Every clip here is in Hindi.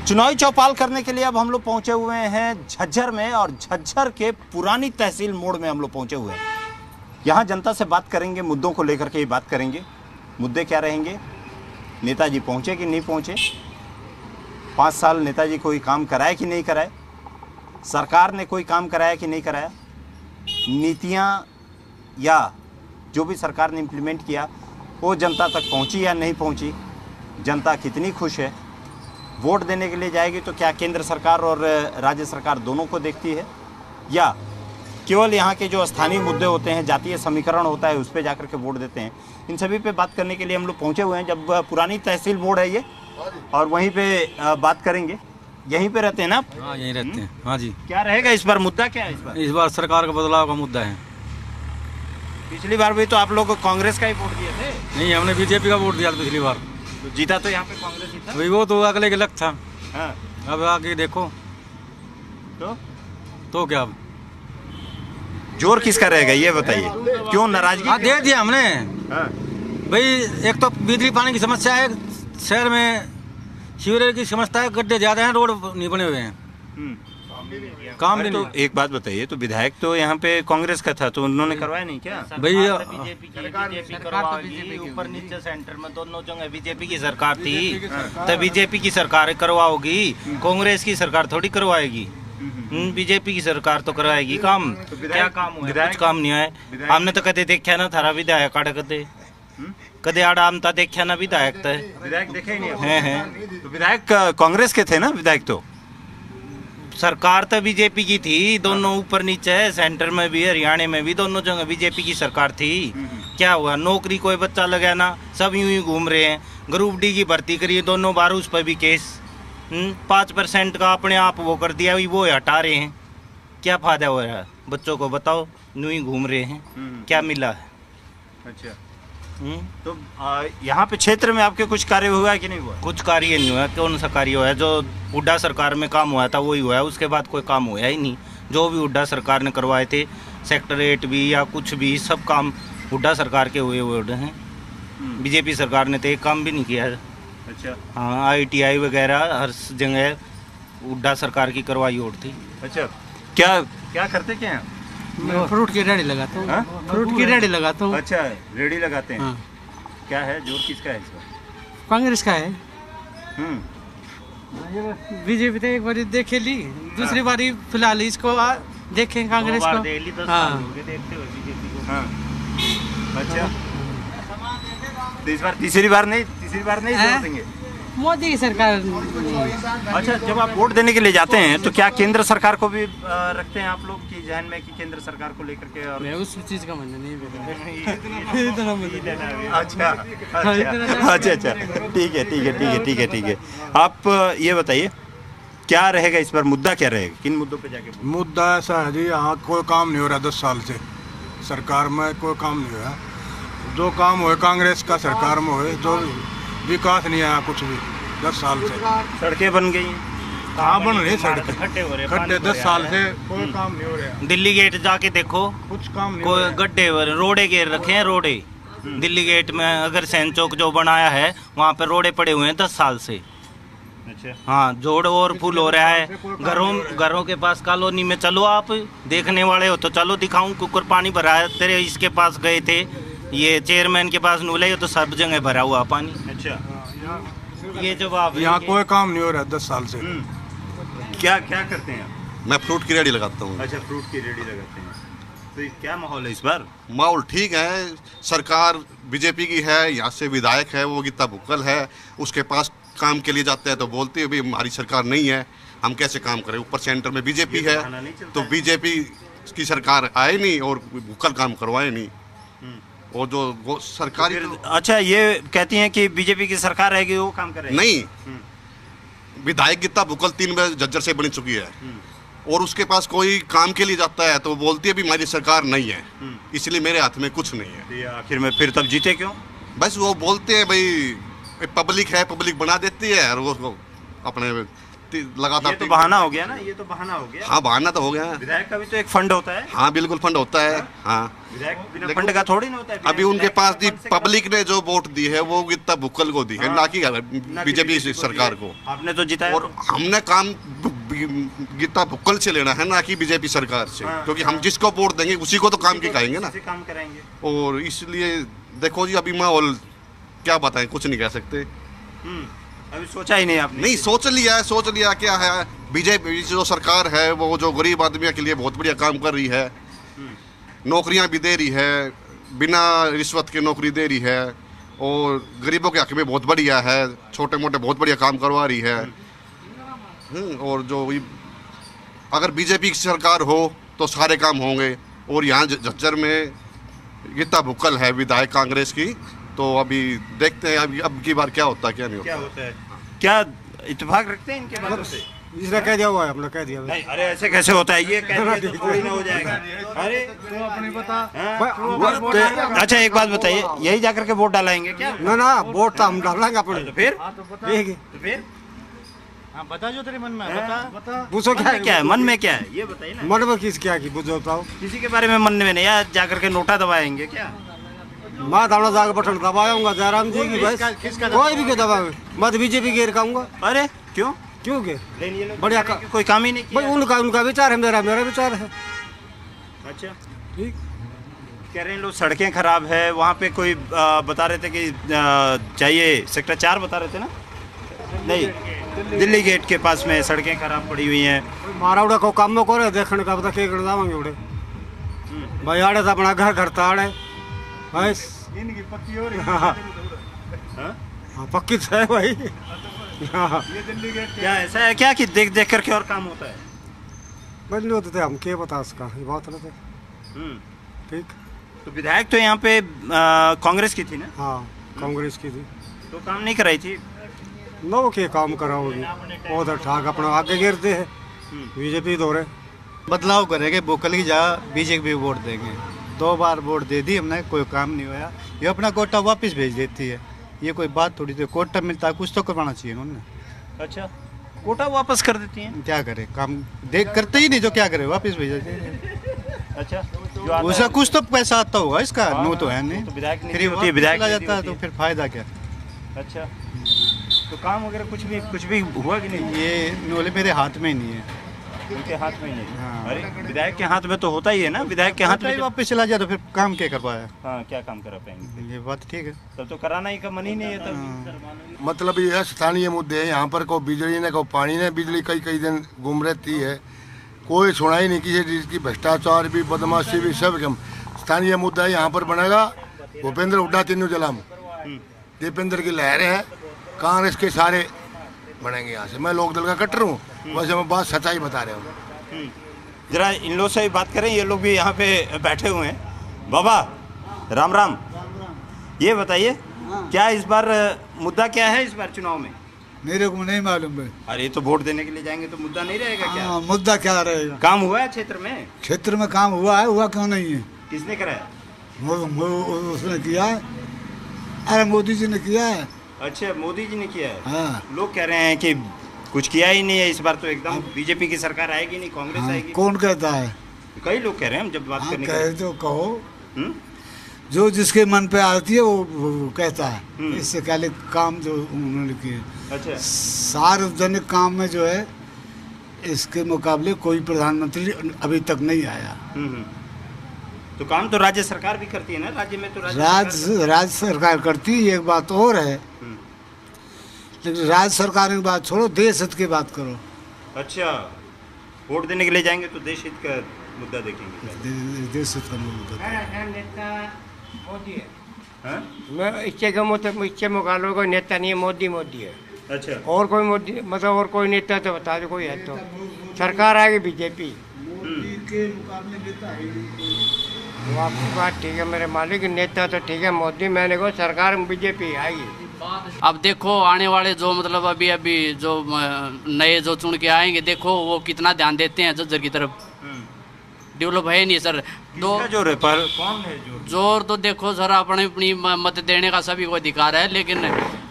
चुनावी चौपाल करने के लिए अब हम लोग पहुंचे हुए हैं झज्जर में, और झज्जर के पुरानी तहसील मोड़ में हम लोग पहुंचे हुए हैं। यहाँ जनता से बात करेंगे, मुद्दों को लेकर के ही बात करेंगे। मुद्दे क्या रहेंगे, नेताजी पहुंचे कि नहीं पहुंचे, 5 साल नेताजी कोई काम कराए कि नहीं कराए, सरकार ने कोई काम कराया कि नहीं कराया, नीतियाँ या जो भी सरकार ने इम्प्लीमेंट किया वो जनता तक पहुंची या नहीं पहुंची, जनता कितनी खुश है, वोट देने के लिए जाएगी तो क्या केंद्र सरकार और राज्य सरकार दोनों को देखती है, या केवल यहाँ के जो स्थानीय मुद्दे होते हैं, जातीय समीकरण होता है, उस पर जाकर के वोट देते हैं। इन सभी पे बात करने के लिए हम लोग पहुँचे हुए हैं। जब पुरानी तहसील मोड़ है ये, और वहीं पे बात करेंगे। यहीं पे रहते हैं ना? हाँ, यहीं रहते हैं। हाँ जी। क्या रहेगा इस बार, मुद्दा क्या है इस बार? इस बार सरकार का बदलाव का मुद्दा है। पिछली बार भी तो आप लोग कांग्रेस का ही वोट दिए थे। नहीं, हमने बीजेपी का वोट दिया था पिछली बार। तो जीता तो यहाँ पे कांग्रेस ही था। वही वो तो अगले के लग था। हाँ। अब आगे देखो तो क्या अब जोर किसका रहेगा ये बताइए, क्यों नाराजगी? हाँ, दे दिया हमने। हाँ। भाई एक तो बिजली पानी की समस्या है शहर में, सीवरेज की समस्या है, गड्ढे ज्यादा हैं, रोड नहीं बने हुए हैं, काम भी तो नहीं। एक बात बताइए, तो विधायक तो यहाँ पे कांग्रेस का था, तो उन्होंने करवाया नहीं क्या? भैया बीजेपी करवाओगी, ऊपर नीचे सेंटर में दोनों जगह बीजेपी की सरकार थी, तो बीजेपी की सरकार करवाओगी, कांग्रेस की सरकार थोड़ी करवाएगी। बीजेपी की सरकार तो करवाएगी काम। तो क्या काम हुआ? कुछ काम नहीं है। हमने तो कदे देखा ना थारा विधायक आड़ा कदे आड़ा आमता देखा ना विधायक। तो विधायक देखे ही नहीं है। तो विधायक कांग्रेस के थे ना विधायक? तो सरकार तो बीजेपी की थी, दोनों ऊपर नीचे है, सेंटर में भी हरियाणा में भी दोनों जगह बीजेपी की सरकार थी। क्या हुआ? नौकरी कोई बच्चा लगा ना, सब यूं ही घूम रहे हैं। ग्रुप डी की भर्ती करी दोनों बार, उस पर भी केस 5% का अपने आप वो कर दिया, वो हटा रहे हैं। क्या फायदा हो रहा है बच्चों को, बताओ? यूं ही घूम रहे हैं, क्या मिला है? अच्छा। तो यहाँ पे क्षेत्र में आपके कुछ कार्य हुआ है कि नहीं हुआ? कुछ कार्य नहीं हुआ। कौन सा कार्य हुआ है? जो हुड्डा सरकार में काम हुआ था वही हुआ है, उसके बाद कोई काम हुआ ही नहीं। जो भी हुड्डा सरकार ने करवाए थे, सेक्टर 8 भी या कुछ भी, सब काम हुड्डा सरकार के हुए हैं। बीजेपी सरकार ने तो एक काम भी नहीं किया है। अच्छा। हाँ, ITI वगैरह हर जगह हुड्डा सरकार की करवाई और थी। अच्छा, क्या क्या करते क्या हैं? मैं फ्रूट की रेडी लगाता हूँ। फ्रूट की रेडी लगाता हूँ। अच्छा, रेडी लगाते हैं। हाँ। क्या है, जोर किसका है इस बार? कांग्रेस का है। बीजेपी तो एक बार देखे ली, दूसरी बारी फिलहाल इसको देखें कांग्रेस को। हाँ। अच्छा, तो इस बार तीसरी बार नहीं जोर देंगे? मोदी की सरकार। अच्छा, जब आप वोट देने के लिए जाते हैं तो क्या केंद्र सरकार को भी रखते हैं आप लोग की ध्यान में, कि केंद्र सरकार को लेकर के? और मैं उस चीज का मानना नहीं अच्छा, ठीक है। आप ये बताइए, क्या रहेगा इस बार, मुद्दा क्या रहेगा, किन मुद्दों पे जाके? मुद्दा ऐसा है जी, यहाँ कोई काम नहीं हो रहा 10 साल से, सरकार में कोई काम नहीं हुआ। जो काम हुए कांग्रेस का सरकार में हुए, जो विकास नहीं आया कुछ भी 10 साल से। सड़कें बन गई, कहाँ बन रही सड़कें? खड्डे 10 साल से कोई हम्म। काम नहीं हो रहा। दिल्ली गेट जाके देखो, कुछ काम नहीं कोई गड्ढे रोडे घेर रखे हैं, रोडे। दिल्ली गेट में अगर सैन चौक जो बनाया है वहाँ पे रोडे पड़े हुए हैं 10 साल से। अच्छा। हाँ, जोड़ और फुल हो रहा है। घरों के पास कॉलोनी में चलो, आप देखने वाले हो तो चलो, दिखाऊं कुकर पानी भरा है। तेरे इसके पास गए थे, ये चेयरमैन के पास नूले, तो सब जगह भरा हुआ पानी। अच्छा, ये जवाब यहाँ कोई काम नहीं हो रहा 10 साल से। क्या करते हैं? मैं फ्रूट की रेडी लगाता हूँ। अच्छा, फ्रूट की रेडी लगाते हैं। तो क्या माहौल है इस बार? माहौल ठीक है, सरकार बीजेपी की है, यहाँ से विधायक है वो गीता भुक्कल है, उसके पास काम के लिए जाते हैं तो बोलते हैं भाई हमारी सरकार नहीं है, हम कैसे काम करें। ऊपर सेंटर में बीजेपी है, तो बीजेपी की सरकार आए नहीं और भुक्कल काम करवाए नहीं। और जो वो सरकारी अच्छा, ये कहती हैं कि बीजेपी की सरकार रहेगी वो काम करेगी? नहीं, विधायक गीता भुक्कल 3 बार झज्जर से बन चुकी है, और उसके पास कोई काम के लिए जाता है तो बोलती है भी हमारी सरकार नहीं है, इसलिए मेरे हाथ में कुछ नहीं है। आखिर में फिर तब जीते क्यों? बस वो बोलते हैं भाई पब्लिक है, पब्लिक बना देती है, और वो अपने लगातार ये तो बहाना हो गया ना, ये तो बहाना हो गया। हाँ, बहाना तो हो गया। विधायक का भी तो एक फंड होता है। हाँ, बिल्कुल फंड होता है। हाँ, विधायक बिना फंड का थोड़ी ना होता है। अभी उनके पास दी पब्लिक ने जो वोट दी है वो गीता भुक्कल को दी है, ना कि बीजेपी सरकार को। आपने तो जिताया। और हमने काम गीता भुक्कल से लेना है, ना कि बीजेपी सरकार से, क्योंकि हम जिसको वोट देंगे उसी को तो काम की कहेंगे ना। काम कराएंगे। और इसलिए देखो जी, अभी माहौल क्या बताएं, कुछ नहीं कह सकते। अभी सोचा ही नहीं आपने? नहीं, सोच लिया क्या है। बीजेपी जो सरकार है वो जो गरीब आदमियों के लिए बहुत बढ़िया काम कर रही है, नौकरियां भी दे रही है, बिना रिश्वत के नौकरी दे रही है, और गरीबों के हक में बहुत बढ़िया है, छोटे मोटे बहुत बढ़िया काम करवा रही है। और जो अगर बीजेपी की सरकार हो तो सारे काम होंगे। और यहाँ झज्जर में गीता भुक्कल है विधायक कांग्रेस की, तो अभी देखते हैं अब की बार क्या होता है, क्या नहीं होता है। क्या इत्तेफाक रखते हैं इनके बातों से? इसने कह दिया हुआ है, हमने कह दिया। नहीं, अरे ऐसे कैसे होता है, ये कह दिया तो थोड़ी ना हो जाएगा। अरे तो अपने बता। तो अच्छा एक बात बताइए, यही जाकर के वोट डालाएंगे क्या? ना वोट तो हम डालेंगे अपने। तो फिर बता जो तेरे मन में बता। पूछो क्या है मन में, क्या है ये बताइए ना। मन में किस क्या की बुझो बताओ। किसी के बारे में मन में नहीं, या जाकर के नोटा दबाएंगे क्या? मैं दाना जाकर बटन दबाऊंगा जयराम जी की, बस कोई भी के दबावे, मत बीजेपी के रखाऊंगा। अरे क्यों के बढ़िया कोई काम ही नहीं भाई, उनका विचार है, मेरा विचार है। अच्छा, ठीक कह रहे हैं लोग सड़कें खराब है वहाँ पे। कोई बता रहे थे कि चाहिए सेक्टर 4 बता रहे थे ना, नहीं दिल्ली गेट के पास में सड़कें खराब पड़ी हुई हैं। मारा उड़ा को काम को रहे देखने का पता के जावांगे उड़े भाई, आड़े तो अपना घर ताड़े बस। पक्की हो रही है। हाँ, पक्की तो है भाई। क्या ऐसा है क्या कि देख देख करके और काम होता है? बंद होते थे, हम क्या बता उसका, ये बात रहते। ठीक, तो विधायक तो यहाँ पे कांग्रेस की थी ना? हाँ, कांग्रेस की थी, तो काम नहीं कराई थी। नो के काम कराओगी उधर ठाक अपना आगे गिरते है। बीजेपी दौरे बदलाव करेंगे, भुक्कल की जगह बीजेपी वोट देंगे। 2 बार वोट दे दी हमने, कोई काम नहीं होया। ये अपना कोटा वापस भेज देती है, ये कोई बात थोड़ी। तो कोटा मिलता है, कुछ तो करवाना चाहिए उन्होंने। अच्छा, कोटा वापस कर देती हैं? क्या करे, काम देख करते ही नहीं, जो क्या करे वापस भेज देते हैं। अच्छा, उसका कुछ तो पैसा आता होगा इसका। नो तो है नहीं, तो विधायक फ्री होती है, विधायक जाता है तो फिर फायदा क्या? अच्छा, तो काम वगैरह कुछ भी हुआ कि नहीं? ये नोले मेरे हाथ में ही नहीं है, उनके हाथ में ही नहीं। हाँ। अरे विधायक के हाथ में तो होता ही है ना, विधायक के हाथ में वापस चला जाए तो फिर काम क्या कर पाया? हाँ, क्या काम करा पाएंगे? ये बात ठीक है, तब तो कराना ही का मन ही नहीं है तब। मतलब ये स्थानीय मुद्दे हैं यहाँ पर, को बिजली ने को पानी ने, बिजली कई दिन गुम रहती है, कोई सुनाई नहीं किसी चीज़ की, भ्रष्टाचार भी, बदमाशी भी, सब कम। स्थानीय मुद्दा यहाँ पर बनेगा भूपेंद्र हुड्डा तीनों जिला में, दीपेंद्र की लहर है, कांग्रेस के सारे बनेंगे यहाँ से। मैं लोकदल का कट्टर हूँ, वैसे मैं बात सच्चाई बता रहा हूँ। जरा इन लोग से भी बात करें, ये लोग भी यहाँ पे बैठे हुए हैं। बाबा राम राम, ये बताइए क्या इस बार मुद्दा क्या है इस बार चुनाव में? मेरे को नहीं मालूम है। अरे तो वोट देने के लिए जाएंगे तो मुद्दा नहीं रहेगा क्या? मुद्दा क्या रहेगा? काम हुआ है क्षेत्र में? क्षेत्र में काम हुआ है, हुआ क्यों नहीं है? किसने कराया? उसने किया है, अरे मोदी जी ने किया है। अच्छा, मोदी जी ने किया है। हाँ। लोग कह रहे हैं कि कुछ किया ही नहीं है इस बार, तो एकदम बीजेपी की सरकार आएगी नहीं, कांग्रेस आएगी। कौन कहता है? कई लोग कह रहे हैं, हम जब बात करने कहे तो कहो, जो जिसके मन पे आती है वो कहता है। इससे पहले काम जो उन्होंने किए, अच्छा, सार्वजनिक काम में जो है इसके मुकाबले कोई प्रधानमंत्री अभी तक नहीं आया। तो काम तो राज्य सरकार भी करती है ना, राज्य में तो राज्य सरकार करती है, एक बात और है। लेकिन राज्य सरकार की बात छोड़ो, देश हित की बात करो। अच्छा, वोट देने के लिए जाएंगे तो देश हित का मुद्दा देखेंगे। देश हित का मुद्दा मोदी है। मैं इससे मुकाबले कोई नेता नहीं है, मोदी है। अच्छा, और कोई मोदी मतलब और कोई नेता तो बता दो, कोई है तो सरकार आएगी बीजेपी। के मुकाबले नेता है। वो आपकी बात ठीक है मेरे मालिक, नेता तो ठीक है मोदी, मैंने कहा सरकार बीजेपी आएगी। अब देखो आने वाले जो मतलब अभी जो नए जो चुन के आएंगे, देखो वो कितना ध्यान देते हैं झज्जर की तरफ। डेवलप है नहीं सर। दो जोर है पर कौन है जोर तो देखो सर, अपनी मत देने का सभी को अधिकार है, लेकिन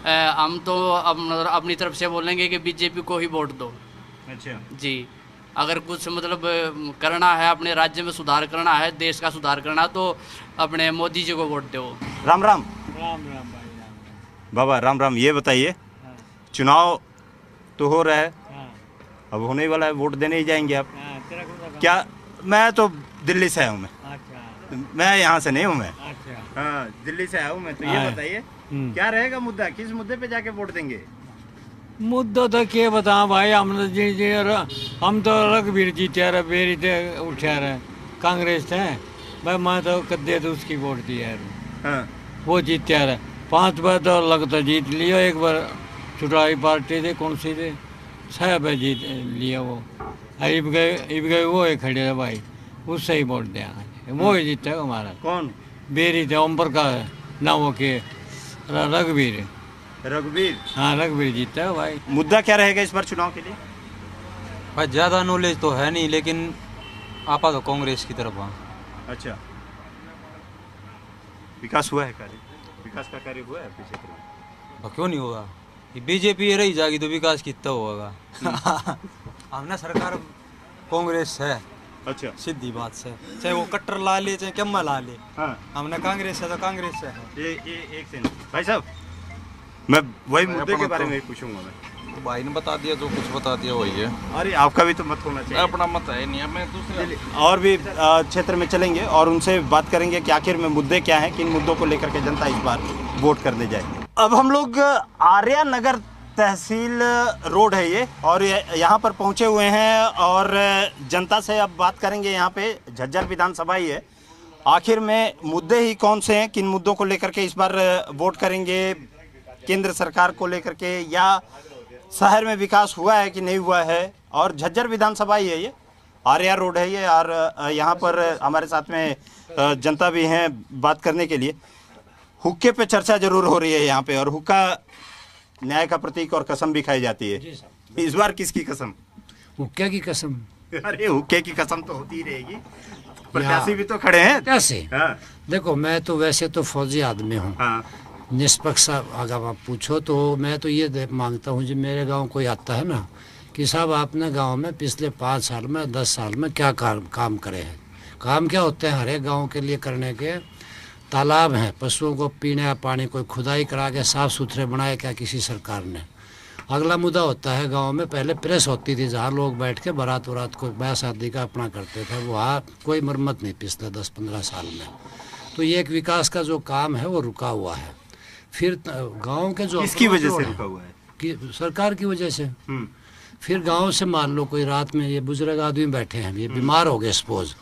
हम तो अपनी तरफ से बोलेंगे कि बीजेपी को ही वोट दो। अच्छा जी। अगर कुछ मतलब करना है, अपने राज्य में सुधार करना है, देश का सुधार करना है, तो अपने मोदी जी को वोट दो। राम राम राम राम भाई राम। बाबा, राम राम। ये बताइए, चुनाव तो हो रहा है, हाँ, अब होने ही वाला है, वोट देने ही जाएंगे आप? हाँ, तेरा कौन सा गाँव? क्या? मैं तो दिल्ली से आया हूँ। मैं अच्छा मैं यहाँ से नहीं हूँ। मैं अच्छा। हाँ, दिल्ली से आया हूँ मैं। तो ये हाँ। बताइए, क्या रहेगा मुद्दा, किस मुद्दे पे जाके वोट देंगे? मुद्दा तो क्या बता भाई, हम तो रघुवीर जीते रहे, बेरी थे उठा रहे, कांग्रेस थे भाई, मैं तो कद्दे तो उसकी वोट दिया है। हाँ। वो जीते रहे 5 बार तो लगता जीत लिया, एक बार चुनावी पार्टी थे, कौन सी थे, 6 बार जीत लिया वो। इब गए वो ही खड़े है भाई, उससे ही वोट दिया, वो ही जीता है हमारा। कौन? बेरी थे, ओम प्रकाश ना, वो के रघुवीर। रघुवीर? हाँ, रघुवीर जीता है भाई। मुद्दा क्या रहेगा इस बार चुनाव के लिए? भाई ज़्यादा नॉलेज तो है नहीं, लेकिन आपा तो कांग्रेस की तरफ। अच्छा, विकास हुआ है, कार्य विकास का कार्य हुआ है आपके क्षेत्र में? क्यों नहीं होगा, बीजेपी रही जाएगी तो विकास कितना होगा। हमने सरकार कांग्रेस है। अच्छा, सीधी बात से, चाहे वो कट्टर ला ले चाहे कम्मा ला ले। हाँ। हमने कांग्रेस है तो कांग्रेस से है। एक सेकंड भाई साहब, मैं वही मुद्दे के बारे में ही पूछूंगा। मैं तो भाई ने बता दिया, जो कुछ बता दिया वही है। अरे आपका भी तो मत होना चाहिए। अपना मत है नहीं, मैं दूसरे और भी क्षेत्र में चलेंगे और उनसे बात करेंगे कि आखिर में मुद्दे क्या हैं, किन मुद्दों को लेकर के जनता इस बार वोट करने जाए। अब हम लोग आर्या नगर तहसील रोड है ये, और यहाँ पर पहुँचे हुए हैं और जनता से अब बात करेंगे। यहाँ पे झज्जर विधानसभा ही है, आखिर में मुद्दे ही कौन से हैं, किन मुद्दों को लेकर के इस बार वोट करेंगे, केंद्र सरकार को लेकर के, या शहर में विकास हुआ है कि नहीं हुआ है। और झज्जर विधानसभा ही है ये, आर्या रोड है ये। और यहाँ पर हमारे साथ में जनता भी हैं बात करने के लिए। हुक्के पे चर्चा जरूर हो रही है यहाँ पे, और हुक्का न्याय का प्रतीक और कसम भी खाई जाती है। इस बार किसकी कसम? हुक्के की कसम। अरे हुक्के की कसम तो होती ही रहेगी, प्रत्याशी भी तो खड़े हैं। कैसे? हाँ। देखो, मैं तो वैसे तो फौजी आदमी हूँ। हाँ। निष्पक्ष अगर आप पूछो तो मैं तो ये मांगता हूँ, जब मेरे गांव कोई आता है ना, कि साहब आपने गांव में पिछले 5 साल में 10 साल में क्या काम करे हैं। काम क्या होते हैं हर एक गाँव के लिए करने के? तालाब हैं, पशुओं को पीने का पानी, कोई खुदाई करा के साफ़ सुथरे बनाए क्या किसी सरकार ने? अगला मुद्दा होता है गांव में, पहले प्रेस होती थी जहाँ लोग बैठ के बारात वरात को ब्याह शादी का अपना करते थे, वहाँ कोई मरम्मत नहीं पिछले 10-15 साल में। तो ये एक विकास का जो काम है वो रुका हुआ है। फिर गांव के जो किसकी वजह से रुका हुआ है? कि सरकार की वजह से। फिर गांव से मान लो कोई रात में, ये बुजुर्ग आदमी बैठे हैं, ये बीमार हो गए सपोज,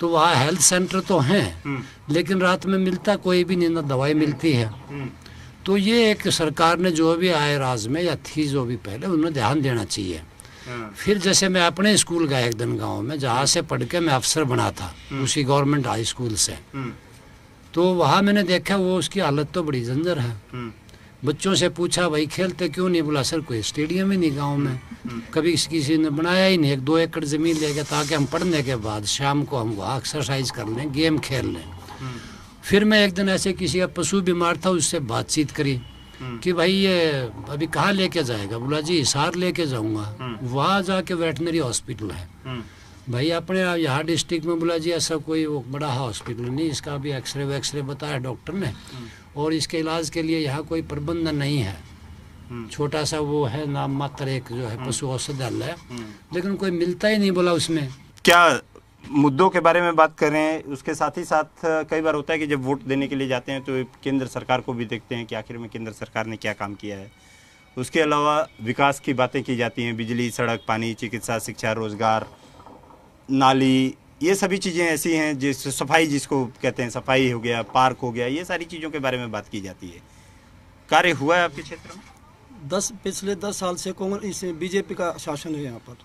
तो वहाँ हेल्थ सेंटर तो हैं, लेकिन रात में मिलता कोई भी नहीं, ना दवाई मिलती है। तो ये एक सरकार ने जो भी आए राज में या थी जो भी पहले, उन्हें ध्यान देना चाहिए। फिर जैसे मैं अपने स्कूल गया एक दिन गांव में, जहाँ से पढ़ के मैं अफसर बना था, उसी गवर्नमेंट हाई स्कूल से, तो वहाँ मैंने देखा वो उसकी हालत तो बड़ी जंजर है। बच्चों से पूछा भाई खेलते क्यों नहीं? बोला सर कोई स्टेडियम ही नहीं गांव में, कभी किसी ने बनाया ही नहीं। 1-2 एकड़ ज़मीन ले गया ताकि हम पढ़ने के बाद शाम को हम वहाँ एक्सरसाइज कर लें, गेम खेल लें। फिर मैं एक दिन ऐसे किसी का पशु बीमार था, उससे बातचीत करी कि भाई ये अभी कहाँ लेके जाएगा? बोला जी हिसार लेके जाऊँगा। वहाँ जाके वेटनरी हॉस्पिटल है भाई अपने यहाँ डिस्ट्रिक्ट में। बोला जी ऐसा कोई वो बड़ा हॉस्पिटल नहीं, इसका अभी एक्सरे वैक्सरे बताया डॉक्टर ने, और इसके इलाज के लिए यहाँ कोई प्रबंध नहीं है। छोटा सा वो है नाम मात्र एक जो है पशु औषधालय, लेकिन कोई मिलता ही नहीं। बोला उसमें क्या मुद्दों के बारे में बात करें, उसके साथ ही साथ कई बार होता है कि जब वोट देने के लिए जाते हैं तो केंद्र सरकार को भी देखते हैं कि आखिर में केंद्र सरकार ने क्या काम किया है। उसके अलावा विकास की बातें की जाती हैं, बिजली, सड़क, पानी, चिकित्सा, शिक्षा, रोजगार, नाली, ये सभी चीज़ें ऐसी हैं जिस सफाई जिसको कहते हैं, सफाई हो गया, पार्क हो गया, ये सारी चीज़ों के बारे में बात की जाती है। कार्य हुआ है आपके क्षेत्र में? पिछले 10 साल से कांग्रेस बीजेपी का शासन है यहाँ पर।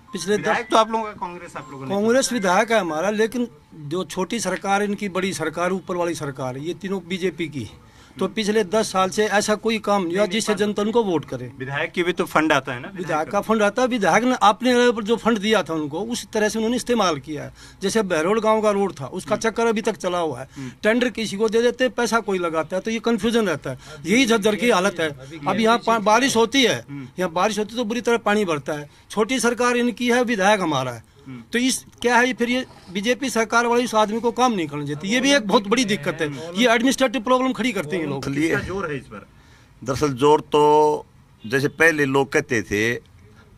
पिछले 10 तो आप लोगों का कांग्रेस, आप लोगों ने कांग्रेस विधायक है हमारा, लेकिन जो छोटी सरकार, इनकी बड़ी सरकार, ऊपर वाली सरकार, ये तीनों बीजेपी की। तो पिछले 10 साल से ऐसा कोई काम नहीं हुआ जिससे जनता उनको वोट करे। विधायक की भी तो फंड आता है ना, विधायक का फंड आता है, विधायक ने अपने लेवल पर जो फंड दिया था उनको उस तरह से उन्होंने इस्तेमाल किया है। जैसे बहरोड गांव का रोड था, उसका चक्कर अभी तक चला हुआ है, टेंडर किसी को दे देते हैं, पैसा कोई लगाता है, तो ये कंफ्यूजन रहता है। यही झज्जर की हालत है। अब यहाँ बारिश होती है, यहाँ बारिश होती है तो बुरी तरह पानी भरता है। छोटी सरकार इनकी है, विधायक हमारा है, तो इस क्या है फिर ये बीजेपी सरकार वाले इस आदमी को काम नहीं करना देती। ये भी एक बहुत बड़ी दिक्कत है, ये एडमिनिस्ट्रेटिव प्रॉब्लम खड़ी करते हैं लोग। जोर है इस पर। दरअसल जोर तो जैसे पहले लोग कहते थे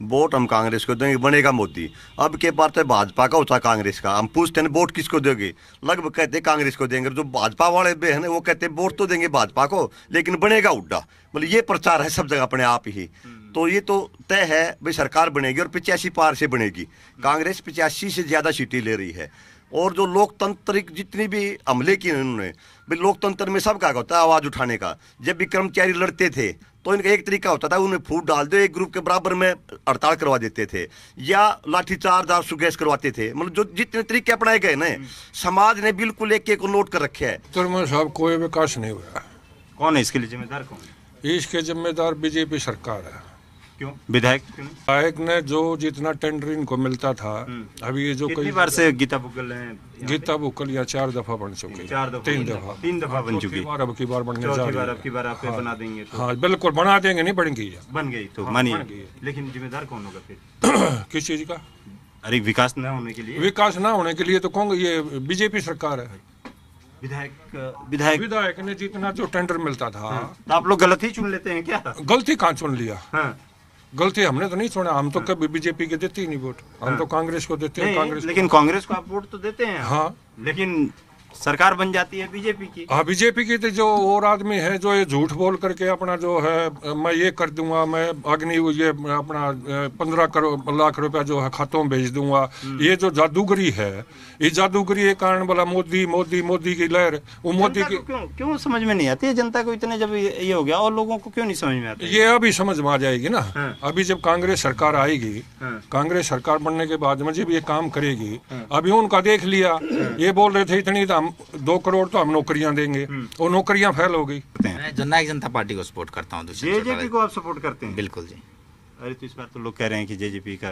वोट हम कांग्रेस को देंगे बनेगा मोदी, अब के बार तो भाजपा का होता कांग्रेस का। हम पूछते हैं वोट किसको दोगे, लगभग कहते कांग्रेस को देंगे। जो भाजपा वाले भी है ना वो कहते वोट तो देंगे भाजपा को लेकिन बनेगा उड्डा। मतलब ये प्रचार है सब जगह अपने आप ही। तो ये तो तय है भाई सरकार बनेगी और 85 पार से बनेगी। कांग्रेस 85 से ज्यादा सीटें ले रही है। और जो लोकतांत्रिक जितनी भी हमले किए उन्होंने, भाई लोकतंत्र में सबका होता है आवाज उठाने का। जब भी कर्मचारी लड़ते थे तो इनका एक तरीका होता था, उन्हें फूट डाल दो, एक ग्रुप के बराबर में हड़ताल करवा देते थे या लाठीचार्ज और सुगैस करवाते थे। मतलब जो जितने तरीके अपनाए गए ना, समाज ने बिल्कुल एक को नोट कर रखे है। तो साहब कोई विकास नहीं हुआ। कौन है इसके लिए जिम्मेदार? कौन है इसके जिम्मेदार? बीजेपी सरकार है। क्यों? विधायक विधायक ने जो जितना टेंडर इनको मिलता था, अभी ये जो कितनी बार से गीता बुक्कल हैं? गीता बुक्कल या 4 दफा बन चुकी है। 3 दफा बन चुकी है। अब की बार बनने जा रही है। अब की बार आप बना देंगे तो? हाँ बिल्कुल बना देंगे, नहीं बन गई है। बन गई तो मानिए, लेकिन जिम्मेदार कौन होगा फिर? किस चीज का? अरे विकास न होने के लिए। विकास ना होने के लिए तो कहूँगा ये बीजेपी सरकार है। विधायक ने जितना जो टेंडर मिलता था। तो आप लोग गलत ही चुन लेते हैं क्या? गलती कहाँ चुन लिया? गलती हमने तो नहीं छोड़ा। हम तो कभी बीजेपी के देते ही नहीं वोट, हम तो कांग्रेस को देते हैं। कांग्रेस लेकिन कांग्रेस को आप वोट तो देते हैं। हाँ लेकिन सरकार बन जाती है बीजेपी की। हाँ बीजेपी की तो जो और आदमी है जो ये झूठ बोल करके अपना जो है मैं ये कर दूंगा, मैं अग्नि ये अपना 15 लाख रुपया जो है खातों में भेज दूंगा, ये जो जादूगरी है, ये जादूगरी के कारण बोला मोदी मोदी मोदी की लहर। वो मोदी की क्यों समझ में नहीं आती है जनता को? इतने जब ये हो गया और लोगों को क्यों नहीं समझ में आता? ये अभी समझ में आ जाएगी ना। अभी जब कांग्रेस सरकार आएगी, कांग्रेस सरकार बनने के बाद में जब ये काम करेगी, अभी उनका देख लिया, ये बोल रहे थे इतनी 2 करोड़ तो हम नौकरियां देंगे, वो नौकरियां फैल हो गई। मैं जननायक जनता पार्टी को सपोर्ट करता हूँ। जेजेपी को आप सपोर्ट करते हैं? बिल्कुल जी। अरे तो इस बार तो लोग कह रहे हैं कि जेजेपी का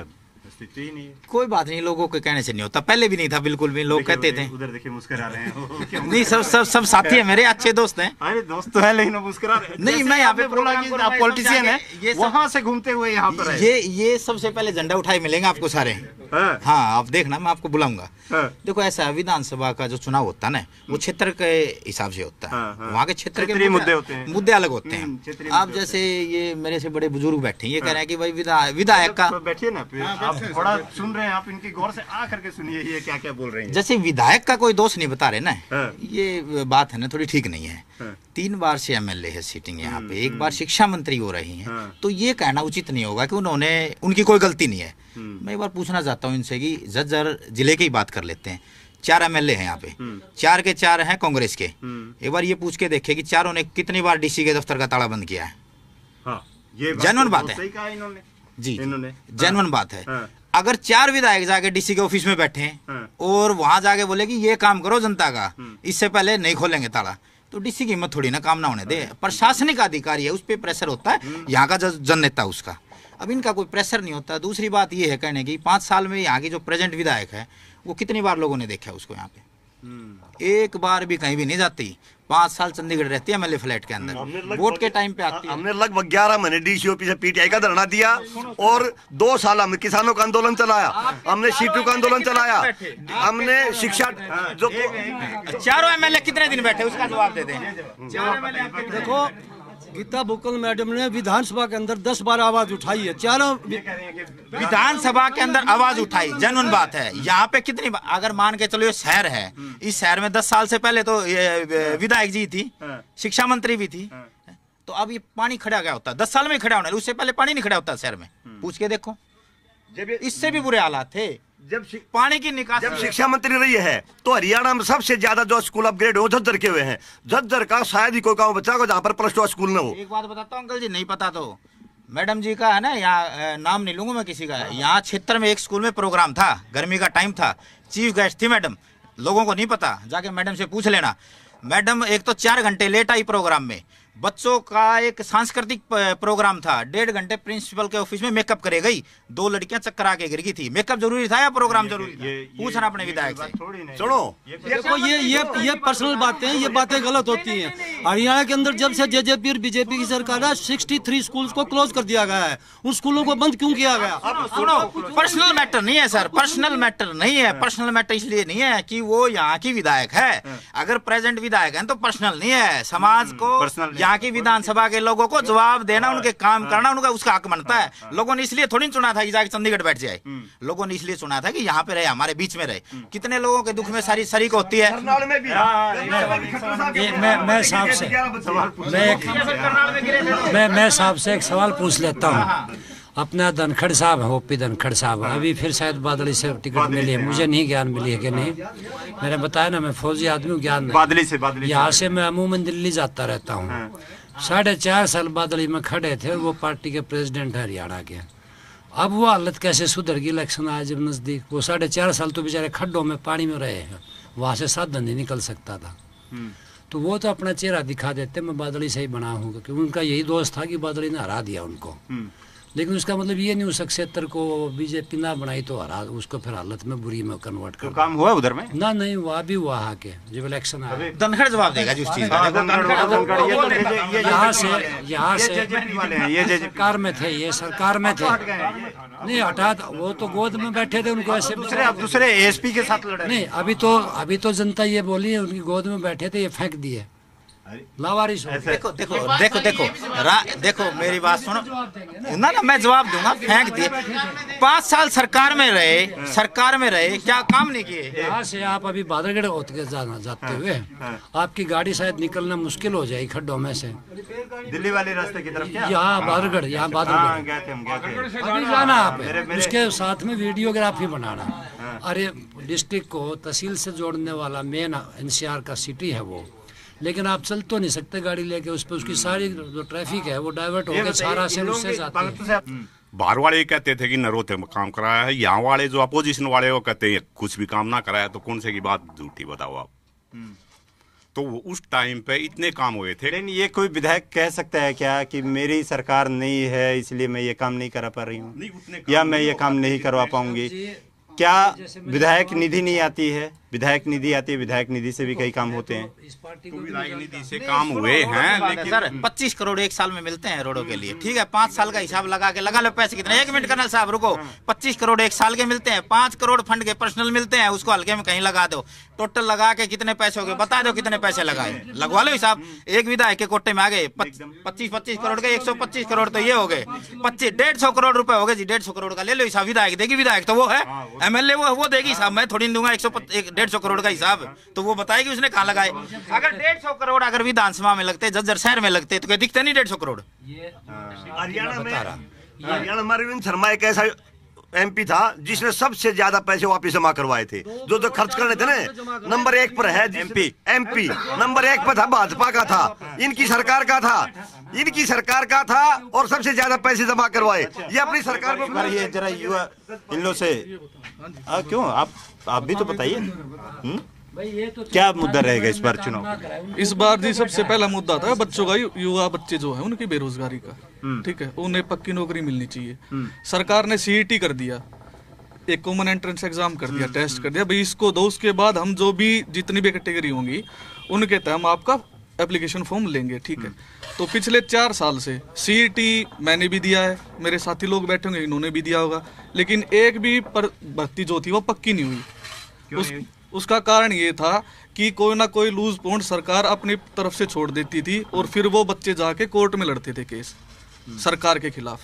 अस्तित्व ही नहीं है। कोई बात नहीं, लोगों के कहने से नहीं होता, पहले भी नहीं था बिल्कुल भी। लोग कहते थे। उधर देखिए मुस्कुरा रहे हैं। नहीं सब साथी है मेरे, अच्छे दोस्त हैं। अरे दोस्त तो है लेकिन मुस्कुरा रहे हैं। नहीं मैं यहाँ पे बोला कि आप पॉलिटिशियन है, वहाँ से घूमते हुए यहाँ पर ये सबसे पहले झंडा उठाए मिलेंगे आपको सारे। हाँ आप देखना, मैं आपको बुलाऊंगा। देखो ऐसा है, विधानसभा का जो चुनाव होता है ना, वो क्षेत्र के हिसाब से होता है। वहाँ के क्षेत्र के मुद्दे होते हैं, मुद्दे अलग होते हैं। आप जैसे ये मेरे से बड़े बुजुर्ग बैठे हैं, ये कह रहे हैं कि भाई विधायक का बैठिए ना, आप थोड़ा सुन रहे हैं, आप इनकी गौर से आ करके सुनिए ये क्या क्या बोल रहे हैं। जैसे विधायक का कोई दोष नहीं बता रहे ना, ये बात है ना थोड़ी ठीक नहीं है। 3 बार से एमएलए है सीटिंग यहाँ पे, 1 बार शिक्षा मंत्री हो रही हैं, तो ये कहना उचित नहीं होगा कि उनकी कोई गलती नहीं है। मैं एक बार पूछना चाहता हूँ इनसे कि झज्जर जिले की बात कर लेते हैं, 4 एमएलए हैं यहाँ पे, 4 के 4 हैं कांग्रेस के। एक बार ये पूछ के देखे कि चारों ने कितनी बार डीसी के दफ्तर का ताला बंद किया है। जेन्युइन बात है जी, जेन्युइन बात है। अगर 4 विधायक जाके डीसी के ऑफिस में बैठे हैं और वहां जाके बोले कि ये काम करो जनता का, इससे पहले नहीं खोलेंगे ताला, तो डीसी की हिम्मत थोड़ी ना काम ना होने दे। प्रशासनिक अधिकारी है, उस पर प्रेशर होता है, यहाँ का जन नेता उसका। अब इनका कोई प्रेशर नहीं होता। दूसरी बात ये है कहने की, 5 साल में यहाँ की जो प्रेजेंट विधायक है वो कितनी बार लोगों ने देखा उसको यहाँ पे? एक बार भी कहीं भी नहीं जाती। 5 साल चंडीगढ़ रहती है एमएलए फ्लैट के अंदर, वोट के टाइम पे आती है। हमने लगभग 11 महीने डीसी ऑफिस से पीटीआई का धरना दिया और 2 साल हमने किसानों का आंदोलन चलाया, हमने सीटू का आंदोलन चलाया, हमने शिक्षा जो 4 एमएलए कितने दिन बैठे उसका जवाब दे दें। देखो गीता बुक्कल मैडम ने विधानसभा के अंदर 10 बार आवाज उठाई है, चारों विधानसभा के अंदर आवाज उठाई, जेन्युइन बात है। यहाँ पे कितनी अगर मान के चलो ये शहर है, इस शहर में 10 साल से पहले तो विधायक जी थी, शिक्षा मंत्री भी थी, तो अब ये पानी खड़ा गया होता, 10 साल में खड़ा होना, उससे पहले पानी नहीं खड़ा होता शहर में। पूछ के देखो, इससे भी बुरे हालात थे जब पानी की निकास। जब शिक्षा मंत्री रही है तो हरियाणा में सबसे ज्यादा जो स्कूल अपग्रेड हो झज्जर के हुए हैं। झज्जर का शायद ही कोई गांव बचा हो जहां पर +2 स्कूल न हो। एक बात बताता हूँ अंकल जी, नहीं पता तो मैडम जी का है ना, यहाँ नाम नहीं लूंगा मैं किसी का, यहाँ क्षेत्र में एक स्कूल में प्रोग्राम था, गर्मी का टाइम था, चीफ गेस्ट थी मैडम, लोगों को नहीं पता, जाके मैडम से पूछ लेना। मैडम एक तो 4 घंटे लेट आई प्रोग्राम में। बच्चों का एक सांस्कृतिक प्रोग्राम था, 1.5 घंटे प्रिंसिपल के ऑफिस में मेकअप करे गई, 2 लड़कियां चक्कर आके गिर गई थी। मेकअप जरूरी था या प्रोग्राम जरूरी था? पूछना अपने विधायक से। सुनो, देखो ये पर्सनल बातें हैं, ये बातें गलत होती हैं। हरियाणा के अंदर जब से जेजेपी और बीजेपी की सरकार है 63 स्कूल्स को क्लोज कर दिया गया है। उन स्कूलों को बंद क्यों किया गया? सुनो, पर्सनल मैटर नहीं है सर, पर्सनल मैटर नहीं है। पर्सनल मैटर इसलिए नहीं है कि वो यहाँ की विधायक है। अगर प्रेजेंट विधायक है तो पर्सनल नहीं है। समाज को, यहाँ की विधानसभा के लोगों को जवाब देना, उनके काम करना उनका उसका हक बनता है। लोगों ने इसलिए थोड़ी चुना था कि जाके चंडीगढ़ बैठ जाए। लोगों ने इसलिए चुना था कि यहाँ पे रहे, हमारे बीच में रहे। कितने लोगों के दुख में सारी शरीक होती है। मैं साहब से एक सवाल पूछ लेता हूँ। अपना धनखड़ साहब है, ओपी धनखड़ साहब, अभी फिर शायद बादली से टिकट मिली है, मुझे नहीं ज्ञान मिली है कि नहीं। मैंने बताया ना, मैं फौजी आदमी हूँ, ज्ञान बादली से यहाँ से मैं अमूमन दिल्ली जाता रहता हूँ। 4.5 साल बादली में खड़े थे, वो पार्टी के प्रेसिडेंट है हरियाणा के। अब वो हालत कैसे सुधर गई, इलेक्शन आए जब नजदीक। वो 4.5 साल तो बेचारे खड्डों में, पानी में रहे हैं, वहाँ से साधन नहीं निकल सकता था। तो वो तो अपना चेहरा दिखा देते, मैं बादली से ही बना हूँ, क्योंकि उनका यही दोस्त था कि बादली ने हरा दिया उनको। लेकिन उसका मतलब ये नहीं हो सकता 76 को बीजेपी ना बनाई तो हरा उसको, फिर हालत में बुरी में कन्वर्ट कर। तो काम हुआ उधर में? ना नहीं हुआ, अभी हुआ आके जब इलेक्शन आया। धनखड़ जवाब देगा जिस चीज का। यहाँ से सरकार में थे, ये सरकार में थे, नहीं हटा, वो तो गोद में बैठे थे, उनको ऐसे दूसरे एसपी के साथ लड़े। नहीं, अभी तो जनता ये बोली है, उनकी गोद में बैठे थे, ये फेंक दिए लावारिस। देखो देखो देखो देखो देखो मेरी बात सुनो ना, मैं जवाब दूंगा। फेंक दिए, 5 साल सरकार में रहे, क्या काम नहीं किए? यहाँ से आप अभी बादलगढ़ होते जाते हुए आपकी गाड़ी शायद निकलना मुश्किल हो जाएगी खड्डों में से, दिल्ली वाले रास्ते की तरफ। यहाँ बादलगढ़, यहाँ बादलगढ़ अभी जाना आप, उसके साथ में वीडियोग्राफी बनाना। अरे डिस्ट्रिक्ट को तहसील से जोड़ने वाला मेन NCR का सिटी है वो, लेकिन आप चल तो नहीं सकते गाड़ी लेके उस पर, उसकी सारी जो ट्रैफिक है वो डाइवर्ट होकर सारा से उससे जाती है। बाहर वाले कहते थे कि नरोते में काम कराया है, यहाँ वाले जो अपोजिशन वाले वो कहते हैं कुछ भी काम ना कराया, तो कौन से की बात झूठी बताओ आप। तो उस टाइम पे इतने काम हुए थे। लेकिन ये कोई विधायक कह सकता है क्या कि मेरी सरकार नहीं है इसलिए मैं ये काम नहीं करा पा रही हूँ, या मैं ये काम नहीं करवा पाऊंगी? क्या विधायक निधि नहीं आती है? विधायक निधि आती है, विधायक निधि से भी कई काम होते हैं। तो विधायक निधि से काम हुए हैं, लेकिन सर 25 करोड़ 1 साल में मिलते हैं रोडों के लिए, ठीक है? 5 साल का हिसाब लगा के लगा लो पैसे कितने। 1 मिनट करना साहब, रुको। 25 करोड़ 1 साल के मिलते हैं, 5 करोड़ फंड के पर्सनल मिलते हैं, उसको हल्के में कहीं लगा दो। टोटल लगा के कितने पैसे हो गए बता दो, कितने पैसे लगाए, लगवा लो हिसाब। एक विधायक के कोटे में आ गए 25 करोड़ के 125 करोड़ तो ये हो गए 150 करोड़ रुपए हो गए जी। 150 करोड़ का ले लो हिसाब, विधायक देगी, विधायक तो वो है, MLA वो देगी हिसाब, मैं थोड़ी दूंगा 150 करोड़ का हिसाब, तो वो बताएगी उसने कहाँ लगाए। अगर 150 करोड़ अगर विधानसभा में लगते, झज्जर शहर में लगते, तो क्या दिखते नहीं 150 करोड़? हरियाणा में अरविंद शर्मा एक ऐसा MP था जिसने सबसे ज्यादा पैसे वापिस जमा करवाए थे, जो खर्च करने थे ना। नंबर 1 पर है MP नंबर 1 पर था, भाजपा का था, इनकी सरकार का था, और सबसे ज्यादा पैसे जमा करवाए। ये अपनी सरकार में। ये जरा युवा इन लोग से क्यों आप भी तो बताइए क्या मुद्दा रहेगा इस बार चुनाव? इस बार जी सबसे पहला मुद्दा था बच्चों का, युवा बच्चे जो है उनकी बेरोजगारी का, ठीक है, उन्हें पक्की नौकरी मिलनी चाहिए। सरकार ने CET कर दिया, एक कॉमन एंट्रेंस एग्जाम कर दिया, टेस्ट कर दिया, भाई इसको दो, उसके बाद हम जो भी जितनी भी कैटेगरी होंगी उनके तहत हम आपका एप्लीकेशन फॉर्म लेंगे, ठीक है। तो पिछले 4 साल से CET मैंने भी दिया है, मेरे साथी लोग बैठे होंगे इन्होंने भी दिया होगा, लेकिन एक भी भर्ती जो थी वो पक्की नहीं हुई। उसका कारण ये था कि कोई ना कोई लूज पॉइंट सरकार अपनी तरफ से छोड़ देती थी, और फिर वो बच्चे जाके कोर्ट में लड़ते थे केस सरकार के खिलाफ।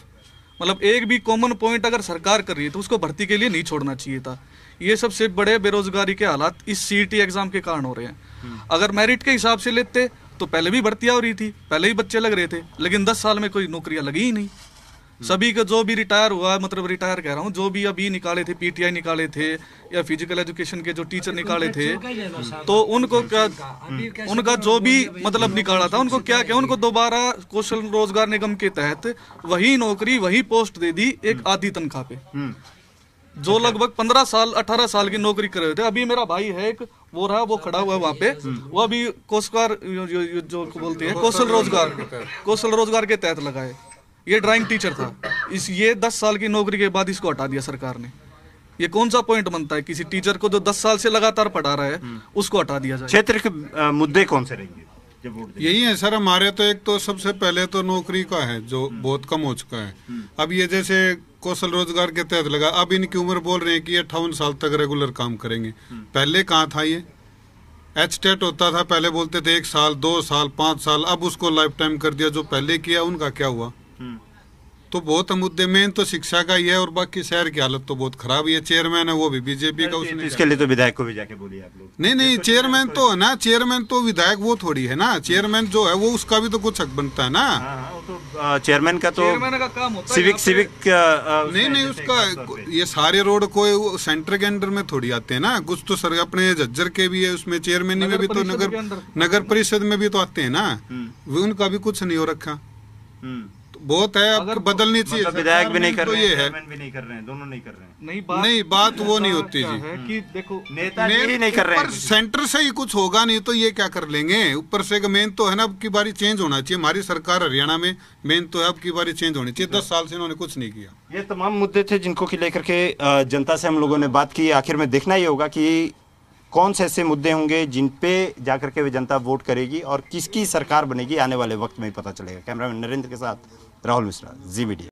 मतलब एक भी कॉमन पॉइंट अगर सरकार कर रही है तो उसको भर्ती के लिए नहीं छोड़ना चाहिए था। ये सबसे बड़े बेरोजगारी के हालात इस CET एग्जाम के कारण हो रहे हैं। अगर मेरिट के हिसाब से लेते तो पहले भी भर्तियां हो रही थी, पहले ही बच्चे लग रहे थे, लेकिन 10 साल में कोई नौकरियां लगी ही नहीं। सभी का जो भी रिटायर हुआ, मतलब रिटायर कह रहा हूँ, जो भी अभी निकाले थे, PTI निकाले थे या फिजिकल एजुकेशन के जो टीचर निकाले थे, तो उनको क्या, उनका जो भी मतलब निकाला था, उनको क्या क्या, उनको दोबारा कौशल रोजगार निगम के तहत वही नौकरी, वही पोस्ट दे दी, एक आधी तनख्वाह पे। जो लगभग 15 साल 18 साल की नौकरी कर रहे थे। अभी मेरा भाई है एक, वो रहा, वो खड़ा हुआ है वहाँ पे, वो अभी कोस्टगार्ड जो बोलते हैं कौशल रोजगार के तहत लगा है। ये ड्राइंग टीचर था, ये 10 साल की नौकरी के बाद इसको हटा दिया सरकार ने। ये कौन सा पॉइंट बनता है किसी टीचर को जो 10 साल से लगातार पढ़ा रहा है उसको हटा दिया जाए? क्षेत्र के मुद्दे कौन से रहेंगे? यही है सर हमारे, तो एक तो सबसे पहले तो नौकरी का है जो बहुत कम हो चुका है। अब ये जैसे कौशल रोजगार के तहत लगा, अब इनकी उम्र बोल रहे हैं कि 58 साल तक रेगुलर काम करेंगे। पहले कहाँ था ये? एचटेट होता था, पहले बोलते थे 1 साल 2 साल 5 साल, अब उसको लाइफ टाइम कर दिया। जो पहले किया उनका क्या हुआ? तो बहुत मुद्दे, मेन तो शिक्षा का ही है और बाकी शहर की हालत तो बहुत खराब है। चेयरमैन है वो भी बीजेपी का, उसने इसके लिए तो विधायक को भी जाके बोलिए आप लोग। नहीं चेयरमैन तो है ना, चेयरमैन तो विधायक वो थोड़ी है ना, चेयरमैन जो है वो उसका भी तो कुछ हक बनता है ना। तो चेयरमैन का तो काम होता सिविक नहीं उसका ये सारे रोड को सेंटर के अंडर में थोड़ी आते हैं ना, कुछ तो सर अपने झज्जर के भी है, उसमें चेयरमैन में भी तो नगर परिषद में भी तो आते हैं ना, उनका भी कुछ नहीं हो रखा। बहुत है, अब बदलनी चाहिए। विधायक भी नहीं कर तो रहे हैं, ये है, भी नहीं कर रहे हैं, दोनों नहीं कर रहे हैं। नहीं बात वो नहीं होती जी कि देखो नेता ही नहीं कर रहे हैं। सेंटर से ही कुछ होगा नहीं तो ये क्या कर लेंगे? ऊपर से मेन तो है ना, अब की बारी चेंज होना चाहिए। हमारी सरकार हरियाणा में मेन तो है अब की बारी चेंज होनी चाहिए। 10 साल से इन्होंने कुछ नहीं किया। ये तमाम मुद्दे थे जिनको की लेकर के जनता से हम लोगों ने बात की। आखिर में देखना ही होगा कि कौन से ऐसे मुद्दे होंगे जिन पे जाकर के वे जनता वोट करेगी और किसकी सरकार बनेगी, आने वाले वक्त में ही पता चलेगा। कैमरामैन नरेंद्र के साथ राहुल मिश्रा, जी मीडिया।